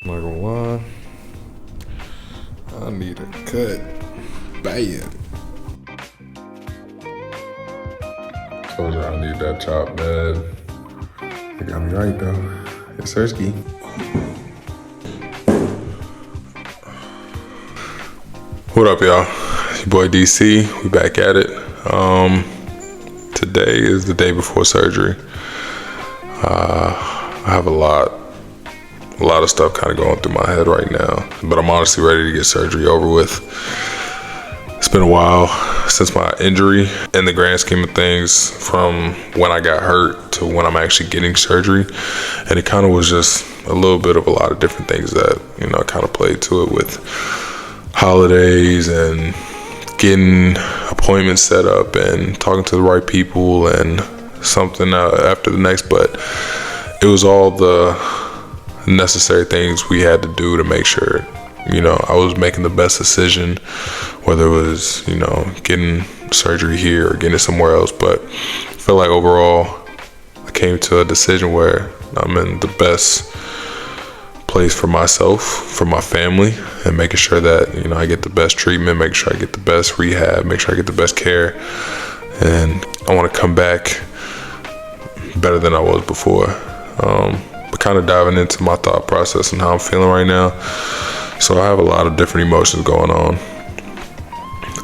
Not gonna lie, I need a cut. Bam. Told you I need that chop bad. They got me right though. It's Sersky. What up, y'all? Your boy DC. We back at it. Today is the day before surgery. I have a lot of stuff kind of going through my head right now, but I'm honestly ready to get surgery over with. It's been a while since my injury. In the grand scheme of things, from when I got hurt to when I'm actually getting surgery, and it kind of was just a little bit of a lot of different things that, kind of played to it with holidays and getting appointments set up and talking to the right people and something after the next, but it was all the necessary things we had to do to make sure, I was making the best decision, whether it was, getting surgery here or getting it somewhere else. But I feel like overall, I came to a decision where I'm in the best place for myself, for my family, and making sure that, I get the best treatment, making sure I get the best rehab, make sure I get the best care. And I want to come back better than I was before. But kind of diving into my thought process and how I'm feeling right now. So I have a lot of different emotions going on.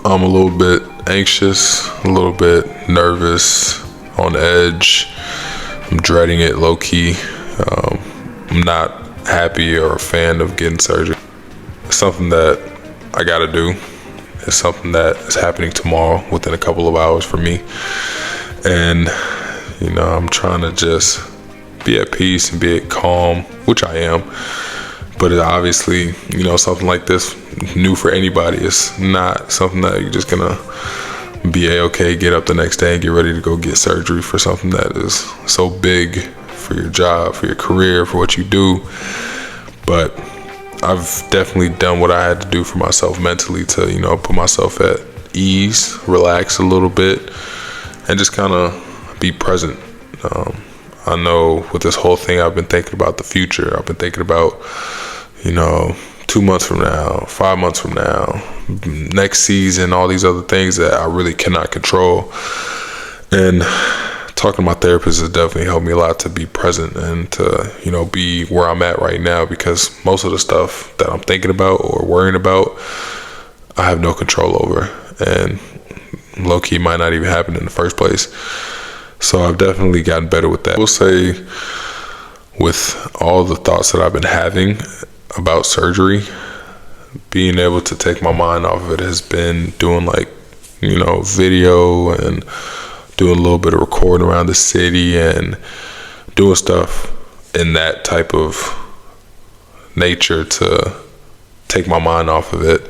I'm a little bit anxious, a little bit nervous, on edge. I'm dreading it low key. I'm not happy or a fan of getting surgery. It's something that I gotta do. It's something that is happening tomorrow within a couple of hours for me. And, I'm trying to just be at peace and be calm, which I am. But it obviously, something like this, new for anybody. It's not something that you're just gonna be A-okay, get up the next day and get ready to go get surgery for something that is so big for your job, for your career, for what you do. But I've definitely done what I had to do for myself mentally to, put myself at ease, relax a little bit, and just kind of be present. I know with this whole thing, I've been thinking about the future. I've been thinking about, 2 months from now, 5 months from now, next season, all these other things that I really cannot control. And talking to my therapist has definitely helped me a lot to be present and to, be where I'm at right now, because most of the stuff that I'm thinking about or worrying about, I have no control over. And low-key might not even happen in the first place. So I've definitely gotten better with that. I will say, with all the thoughts that I've been having about surgery, being able to take my mind off of it has been doing video and doing a little bit of recording around the city and doing stuff in that type of nature to take my mind off of it.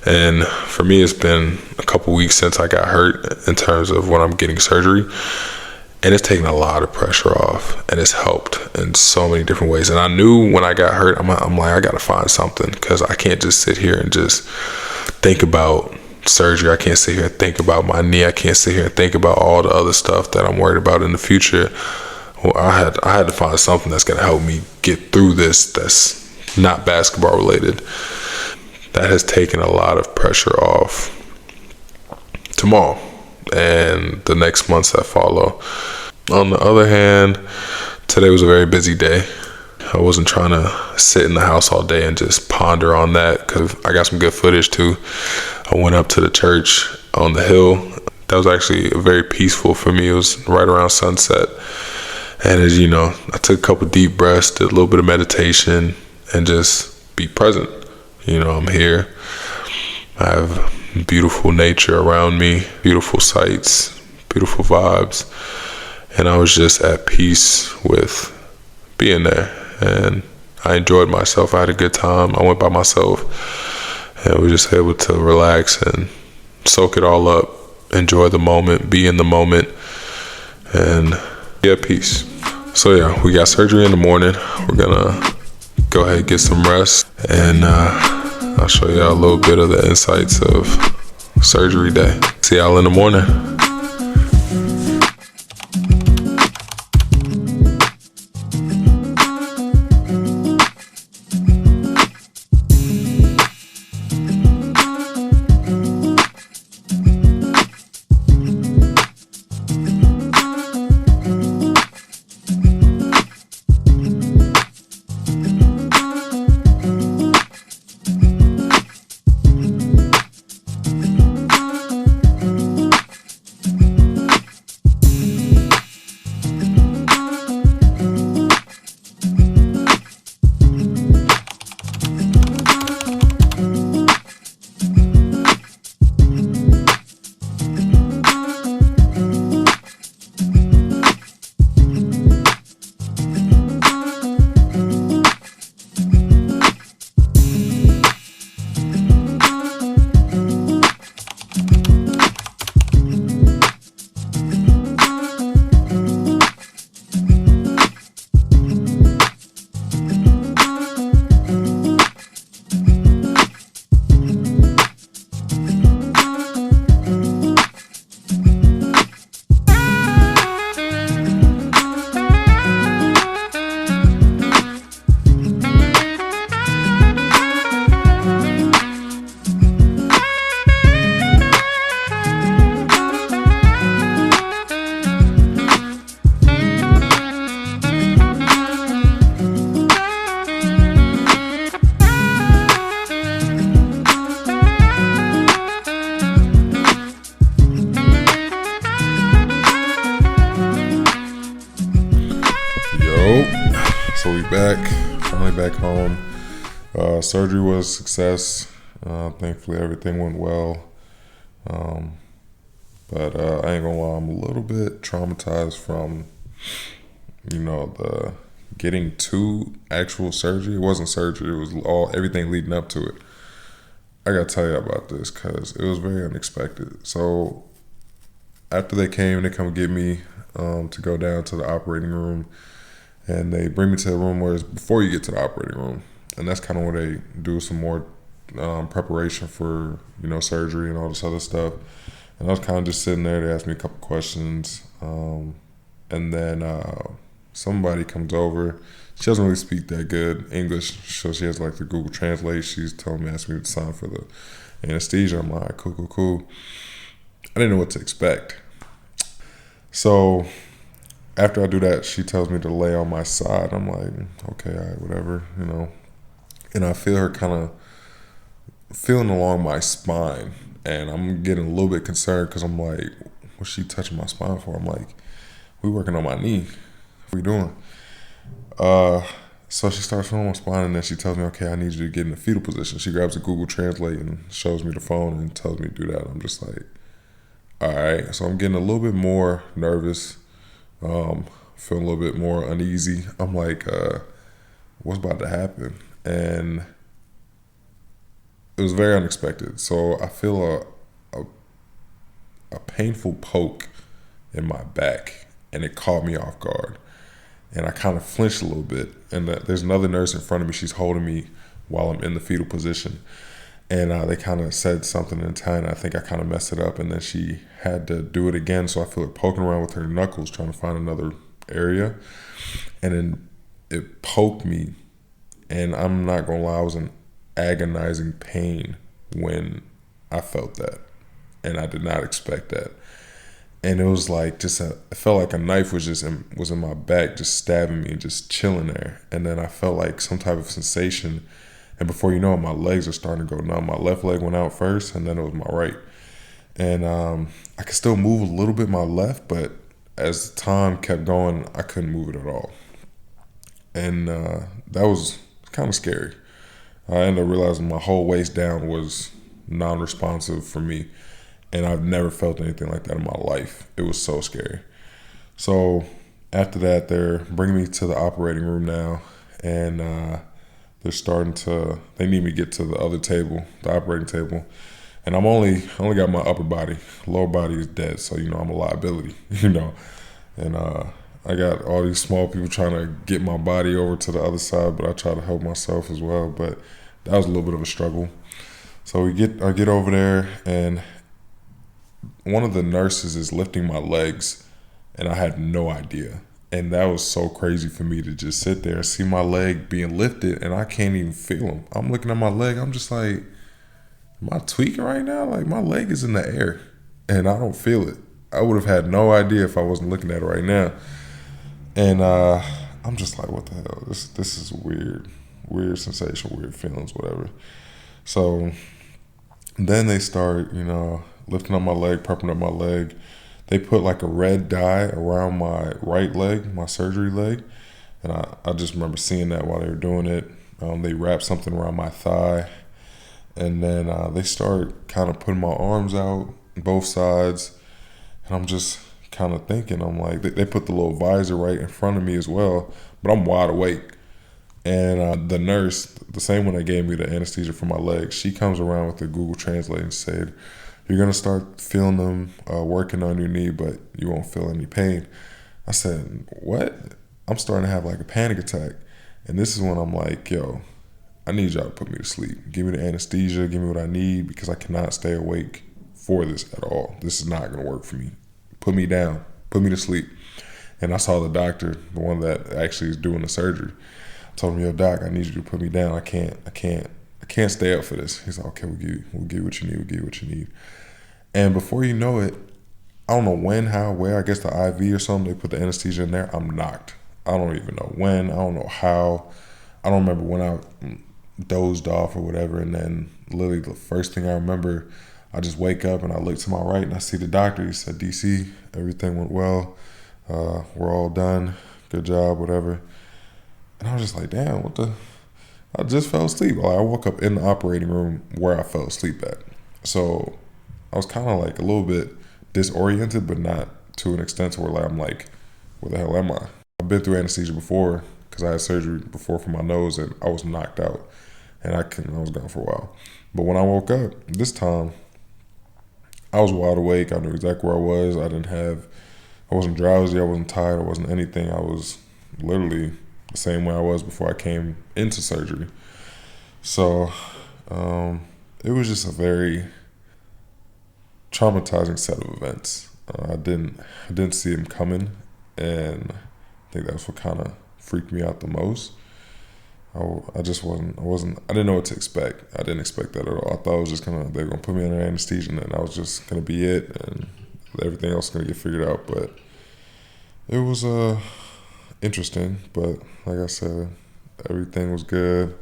And for me, it's been a couple weeks since I got hurt in terms of when I'm getting surgery. And it's taken a lot of pressure off, and it's helped in so many different ways. And I knew when I got hurt, I'm like, I got to find something, because I can't just sit here and just think about surgery. I can't sit here and think about my knee. I can't sit here and think about all the other stuff that I'm worried about in the future. Well, I had to find something that's going to help me get through this that's not basketball related. That has taken a lot of pressure off tomorrow and the next months that follow. On the other hand, today was a very busy day. I wasn't trying to sit in the house all day and just ponder on that, because I got some good footage too. I went up to the church on the hill. That was actually very peaceful for me. It was right around sunset. And as you know, I took a couple deep breaths, did a little bit of meditation, and just be present. I'm here. I have beautiful nature around me, beautiful sights, beautiful vibes. And I was just at peace with being there. And I enjoyed myself. I had a good time. I went by myself and was just able to relax and soak it all up, enjoy the moment, be in the moment, and be at peace. So yeah, we got surgery in the morning. We're gonna go ahead and get some rest, and I'll show y'all a little bit of the insights of surgery day. See y'all in the morning. finally back home. Surgery was a success. Thankfully, everything went well. But I ain't gonna lie, I'm a little bit traumatized from, the getting to actual surgery. It wasn't surgery. It was everything leading up to it. I gotta tell you about this because it was very unexpected. So after they come get me to go down to the operating room, and they bring me to the room where it's before you get to the operating room, and that's kind of where they do some more preparation for surgery and all this other stuff. And I was kind of just sitting there. They asked me a couple questions, and then somebody comes over. She doesn't really speak that good English, so she has like the Google Translate. She's telling me, asking me to sign for the anesthesia. I'm like, cool. I didn't know what to expect. So after I do that, she tells me to lay on my side. I'm like, okay, all right, whatever, And I feel her kind of feeling along my spine, and I'm getting a little bit concerned because I'm like, what's she touching my spine for? I'm like, we working on my knee. What are we doing? So she starts feeling my spine, and then she tells me, okay, I need you to get in the fetal position. She grabs a Google Translate and shows me the phone and tells me to do that. I'm just like, all right. So I'm getting a little bit more nervous, feeling a little bit more uneasy. I'm like, what's about to happen? And it was very unexpected. So I feel a painful poke in my back, and it caught me off guard. And I kind of flinched a little bit. And there's another nurse in front of me. She's holding me while I'm in the fetal position. And they kind of said something in Italian. I think I kind of messed it up. And then she had to do it again. So I feel like poking around with her knuckles, trying to find another area. And then it poked me. And I'm not going to lie, I was in agonizing pain when I felt that. And I did not expect that. And it was like it felt like a knife was in my back, just stabbing me and just chilling there. And then I felt like some type of sensation. And before you know it, my legs are starting to go numb. My left leg went out first, and then it was my right. And I could still move a little bit my left, but as time kept going, I couldn't move it at all. And that was kind of scary. I ended up realizing my whole waist down was non-responsive for me. And I've never felt anything like that in my life. It was so scary. So after that, they're bringing me to the operating room now. And they need me to get to the other table, the operating table. And I only got my upper body. Lower body is dead. So, I'm a liability, And I got all these small people trying to get my body over to the other side, but I try to help myself as well. But that was a little bit of a struggle. So I get over there, and one of the nurses is lifting my legs, and I had no idea. And that was so crazy for me to just sit there and see my leg being lifted, and I can't even feel them. I'm looking at my leg. I'm just like, am I tweaking right now? Like, my leg is in the air, and I don't feel it. I would have had no idea if I wasn't looking at it right now. And I'm just like, what the hell? This is weird sensation, weird feelings, whatever. So then they start, lifting up my leg, prepping up my leg. They put like a red dye around my right leg, my surgery leg. And I just remember seeing that while they were doing it. They wrapped something around my thigh. And then they start kind of putting my arms out, both sides. And I'm just kind of thinking, I'm like, they put the little visor right in front of me as well. But I'm wide awake. And the nurse, the same one that gave me the anesthesia for my legs, she comes around with the Google Translate and said, you're going to start feeling them working on your knee, but you won't feel any pain. I said, what? I'm starting to have like a panic attack. And this is when I'm like, yo, I need y'all to put me to sleep. Give me the anesthesia, give me what I need, because I cannot stay awake for this at all. This is not going to work for me. Put me down, put me to sleep. And I saw the doctor, the one that actually is doing the surgery. I told him, yo, doc, I need you to put me down. I can't stay up for this. He's like, okay, we'll give you what you need. And before you know it, I don't know when, how, where, I guess the IV or something, they put the anesthesia in there. I'm knocked. I don't even know when. I don't know how. I don't remember when I dozed off or whatever. And then literally the first thing I remember, I just wake up and I look to my right and I see the doctor. He said, DC, everything went well. We're all done. Good job, whatever. And I was just like, damn, what the? I just fell asleep. Like, I woke up in the operating room where I fell asleep at. So I was kind of like a little bit disoriented, but not to an extent to where like I'm like, where the hell am I? I've been through anesthesia before because I had surgery before for my nose and I was knocked out and I was gone for a while. But when I woke up this time, I was wide awake. I knew exactly where I was. I wasn't drowsy. I wasn't tired. I wasn't anything. I was literally the same way I was before I came into surgery. So it was just a very traumatizing set of events. I didn't see him coming, and I think that's what kind of freaked me out the most. I just I didn't know what to expect. I didn't expect that at all. I thought it was just they were gonna put me under anesthesia and that was just gonna be it, and everything else was gonna get figured out. But it was interesting. But like I said, everything was good.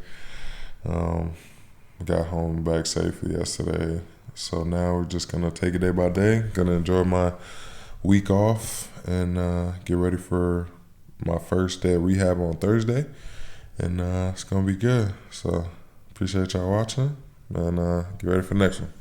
Got home back safely yesterday. So now we're just gonna take it day by day. Gonna enjoy my week off and get ready for my first day of rehab on Thursday. And it's gonna be good. So appreciate y'all watching and get ready for the next one.